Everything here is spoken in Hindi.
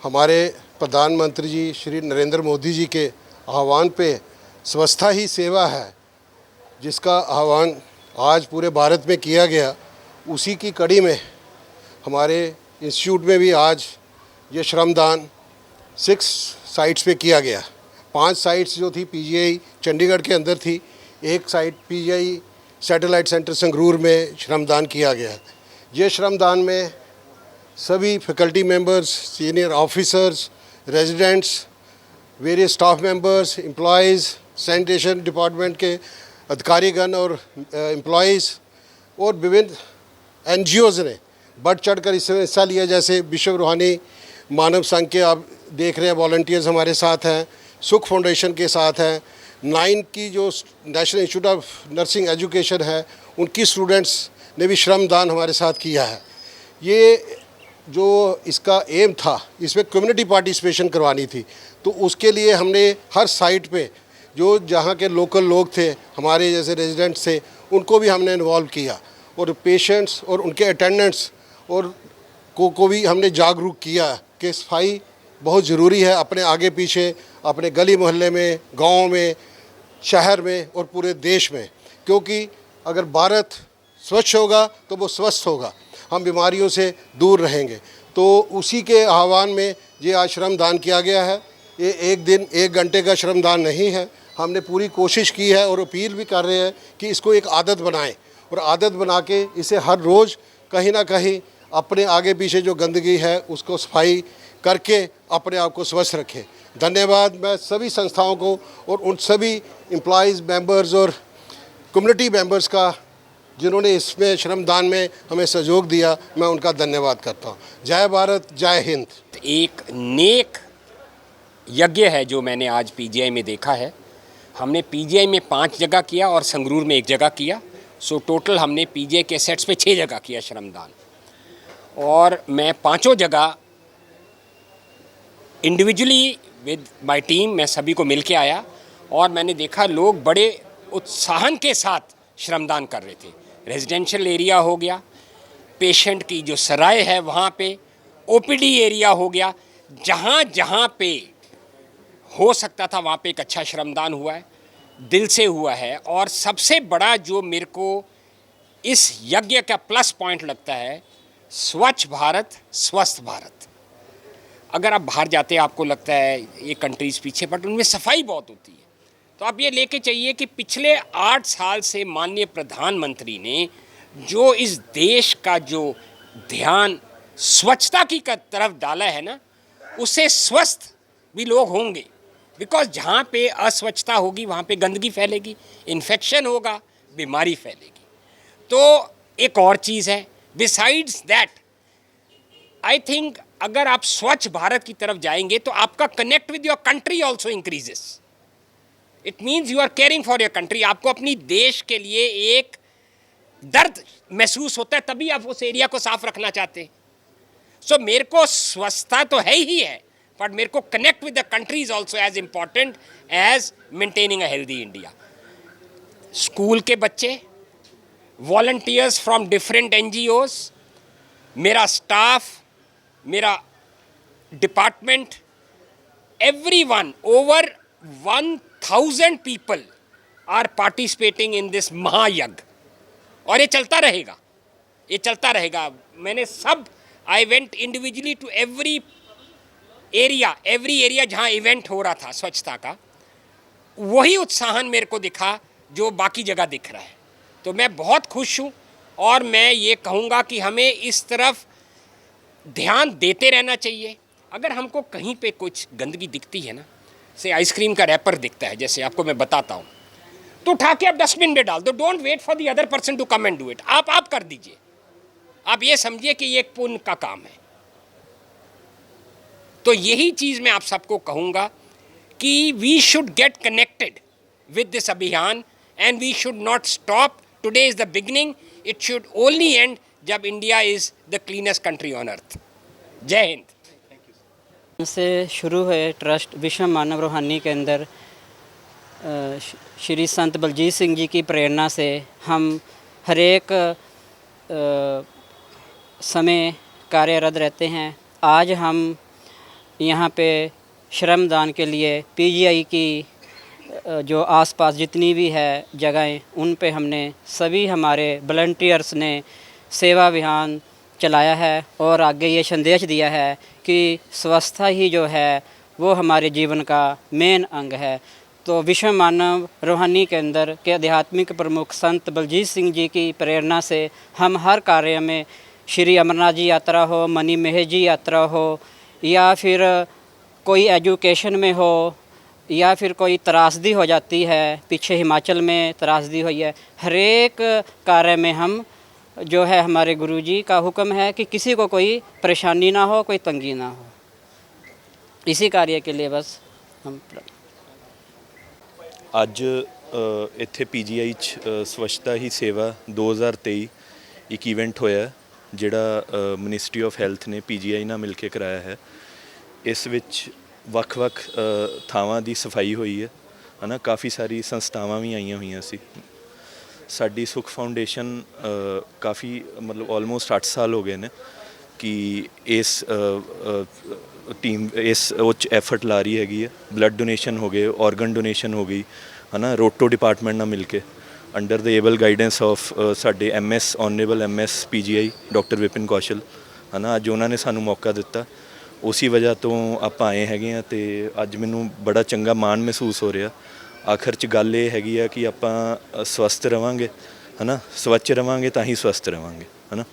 हमारे प्रधानमंत्री जी श्री नरेंद्र मोदी जी के आह्वान पे स्वच्छता ही सेवा है, जिसका आह्वान आज पूरे भारत में किया गया, उसी की कड़ी में हमारे इंस्टीट्यूट में भी आज ये श्रमदान 6 साइट्स पे किया गया। 5 साइट्स जो थी पीजीआई चंडीगढ़ के अंदर थी, एक site PGI satellite centre Sangrur में श्रमदान किया गया। ये श्रमदान में सभी faculty members, senior officers, residents, various staff members, employees, sanitation department के अधिकारीगण और एम्प्लॉयज़ और विभिन्न एनजीओज़ ने बढ़ चढ़कर इसमें हिस्सा लिया। जैसे विश्व रूहानी मानव संघ के आप देख रहे हैं वॉलंटियर्स हमारे साथ हैं, सुख फाउंडेशन के साथ हैं, 9 की जो national institute of nursing education है उनकी स्टूडेंट्स ने भी श्रमदान हमारे साथ किया है। ये जो इसका एम था, इसमें कम्युनिटी पार्टिसिपेशन करवानी थी, तो उसके लिए हमने हर साइट पे जो जहाँ के लोकल लोग थे, हमारे जैसे रेजिडेंट्स थे, उनको भी हमने इन्वॉल्व किया और पेशेंट्स और उनके अटेंडेंट्स और को भी हमने जागरूक किया कि सफाई बहुत ज़रूरी है अपने आगे पीछे, अपने गली मोहल्ले में, गाँव में, शहर में और पूरे देश में। क्योंकि अगर भारत स्वच्छ होगा तो वो स्वस्थ होगा, हम बीमारियों से दूर रहेंगे। तो उसी के आह्वान में ये आज श्रमदान किया गया है। ये एक दिन 1 घंटे का श्रमदान नहीं है, हमने पूरी कोशिश की है और अपील भी कर रहे हैं कि इसको एक आदत बनाएं और आदत बना के इसे हर रोज़ कहीं ना कहीं अपने आगे पीछे जो गंदगी है उसको सफाई करके अपने आप को स्वस्थ रखें। धन्यवाद मैं सभी संस्थाओं को और उन सभी एम्प्लॉयज़, मेंबर्स और कम्युनिटी मेंबर्स का जिन्होंने इसमें श्रमदान में हमें सहयोग दिया, मैं उनका धन्यवाद करता हूँ। जय भारत, जय हिंद। एक नेक यज्ञ है जो मैंने आज पीजीआई में देखा है। हमने पीजीआई में 5 जगह किया और संगरूर में 1 जगह किया। सो टोटल हमने पीजीआई के सेट्स पे 6 जगह किया श्रमदान। और मैं 5 जगह इंडिविजुअली विद माय टीम मैं सभी को मिल के आया और मैंने देखा लोग बड़े उत्साहन के साथ श्रमदान कर रहे थे। रेजिडेंशियल एरिया हो गया, पेशेंट की जो सराय है वहाँ पे, ओपीडी एरिया हो गया, जहाँ जहाँ पे हो सकता था वहाँ पे एक अच्छा श्रमदान हुआ है, दिल से हुआ है। और सबसे बड़ा जो मेरे को इस यज्ञ का प्लस पॉइंट लगता है, स्वच्छ भारत स्वस्थ भारत। अगर आप बाहर जाते हैं आपको लगता है ये कंट्रीज़ पीछे, बट उनमें सफाई बहुत होती है। तो आप ये लेके चाहिए कि पिछले 8 साल से माननीय प्रधानमंत्री ने जो इस देश का जो ध्यान स्वच्छता की तरफ डाला है ना, उससे स्वस्थ भी लोग होंगे। बिकॉज जहाँ पे अस्वच्छता होगी वहाँ पे गंदगी फैलेगी, इन्फेक्शन होगा, बीमारी फैलेगी। तो एक और चीज़ है, बिसाइड्स दैट आई थिंक अगर आप स्वच्छ भारत की तरफ जाएंगे तो आपका connect with your country also increases. It means you are caring for your country. आपको अपनी देश के लिए एक दर्द महसूस होता है, तभी आप उस एरिया को साफ रखना चाहते हैं। सो मेरे को स्वच्छता तो है ही है, बट मेरे को connect with the country is also as important as maintaining a healthy India. School के बच्चे, वॉलंटियर्स फ्रॉम डिफरेंट एनजीओज, मेरा स्टाफ, मेरा department, everyone, over 1000 people are participating in this महायज्ञ। और ये चलता रहेगा, ये चलता रहेगा। मैंने सब I went individually to every area जहाँ इवेंट हो रहा था स्वच्छता का, वही उत्साहन मेरे को दिखा जो बाकी जगह दिख रहा है। तो मैं बहुत खुश हूँ और मैं ये कहूँगा कि हमें इस तरफ ध्यान देते रहना चाहिए। अगर हमको कहीं पे कुछ गंदगी दिखती है ना, से आइसक्रीम का रैपर दिखता है, जैसे आपको मैं बताता हूँ, तो उठा के आप डस्टबिन में डाल दो। Don't wait for the other person to come and do it. आप कर दीजिए। आप ये समझिए कि ये एक पुण्य का काम है। तो यही चीज़ मैं आप सबको कहूँगा कि we should get connected with this अभियान and we should not stop. Today is the beginning, it should only end जब India is the cleanest country on earth. जय हिंद। से शुरू हुए ट्रस्ट विश्व मानव रूहानी के अंदर श्री संत बलजीत सिंह जी की प्रेरणा से हम हर एक समय कार्यरत रहते हैं। आज हम यहाँ पे श्रमदान के लिए पीजीआई की जो आसपास जितनी भी है जगहें, उन पे हमने सभी हमारे वॉलंटियर्स ने सेवा अभियान चलाया है और आगे ये संदेश दिया है कि स्वच्छता ही जो है वो हमारे जीवन का मेन अंग है। तो विश्व मानव रूहानी केंद्र के आध्यात्मिक प्रमुख संत बलजीत सिंह जी की प्रेरणा से हम हर कार्य में, श्री अमरनाथ जी यात्रा हो, मणि महेश जी यात्रा हो, या फिर कोई एजुकेशन में हो, या फिर कोई त्रासदी हो जाती है, पीछे हिमाचल में त्रासदी हुई है, हर एक कार्य में हम जो है हमारे गुरुजी का हुक्म है कि किसी को कोई परेशानी ना हो, कोई तंगी ना हो। इसी कार्य के लिए बस हम ਅੱਜ ਇੱਥੇ ਪੀਜੀਆਈ 'ਚ ਸਵੱਛਤਾ ਹੀ ਸੇਵਾ 2023 ਇੱਕ ਇਵੈਂਟ ਹੋਇਆ ਜਿਹੜਾ ਮਿਨਿਸਟਰੀ ਆਫ ਹੈਲਥ ਨੇ ਪੀਜੀਆਈ ਨਾਲ ਮਿਲ ਕੇ ਕਰਾਇਆ ਹੈ। ਇਸ ਵਿੱਚ ਵੱਖ-ਵੱਖ ਥਾਵਾਂ ਦੀ ਸਫਾਈ ਹੋਈ ਹੈ ਨਾ, ਕਾਫੀ ਸਾਰੀ ਸੰਸਥਾਵਾਂ ਵੀ ਆਈਆਂ ਹੋਈਆਂ ਸੀ। ਸਾਡੀ ਸੁਖ ਫਾਊਂਡੇਸ਼ਨ ਕਾਫੀ ਮਤਲਬ ਆਲਮੋਸਟ 8 ਸਾਲ ਹੋ ਗਏ ਨੇ ਕਿ ਇਸ ਟੀਮ ਇਸ ਉਹ 'ਚ ਐਫਰਟ ਲਾ ਰਹੀ ਹੈਗੀ ਹੈ। ਬਲੱਡ ਡੋਨੇਸ਼ਨ ਹੋ ਗਏ, ਆਰਗਨ ਡੋਨੇਸ਼ਨ ਹੋ ਗਈ ਹੈ ਨਾ, ਰੋਟੋ ਡਿਪਾਰਟਮੈਂਟ ਨਾਲ ਮਿਲ ਕੇ under the able guidance of ਸਾਡੇ MS honourable MS PGI doctor Vipin Kaushal ਹੈ ਨਾ। ਅੱਜ ਉਹਨਾਂ ਨੇ ਸਾਨੂੰ ਮੌਕਾ ਦਿੱਤਾ, ਉਸੇ ਵਜ੍ਹਾ ਤੋਂ ਆਪਾਂ ਆਏ ਹੈਗੇ ਹਾਂ ਅਤੇ ਅੱਜ ਮੈਨੂੰ ਬੜਾ ਚੰਗਾ ਮਾਣ ਮਹਿਸੂਸ ਹੋ ਰਿਹਾ। ਆਖਰ 'ਚ ਗੱਲ ਇਹ ਹੈਗੀ ਆ ਕਿ ਆਪਾਂ ਸਵਸਥ ਰਵਾਂਗੇ ਹੈ ਨਾ, ਸਵੱਛ ਰਵਾਂਗੇ ਤਾਂ ਹੀ ਸਵਸਥ ਰਵਾਂਗੇ ਹੈ ਨਾ।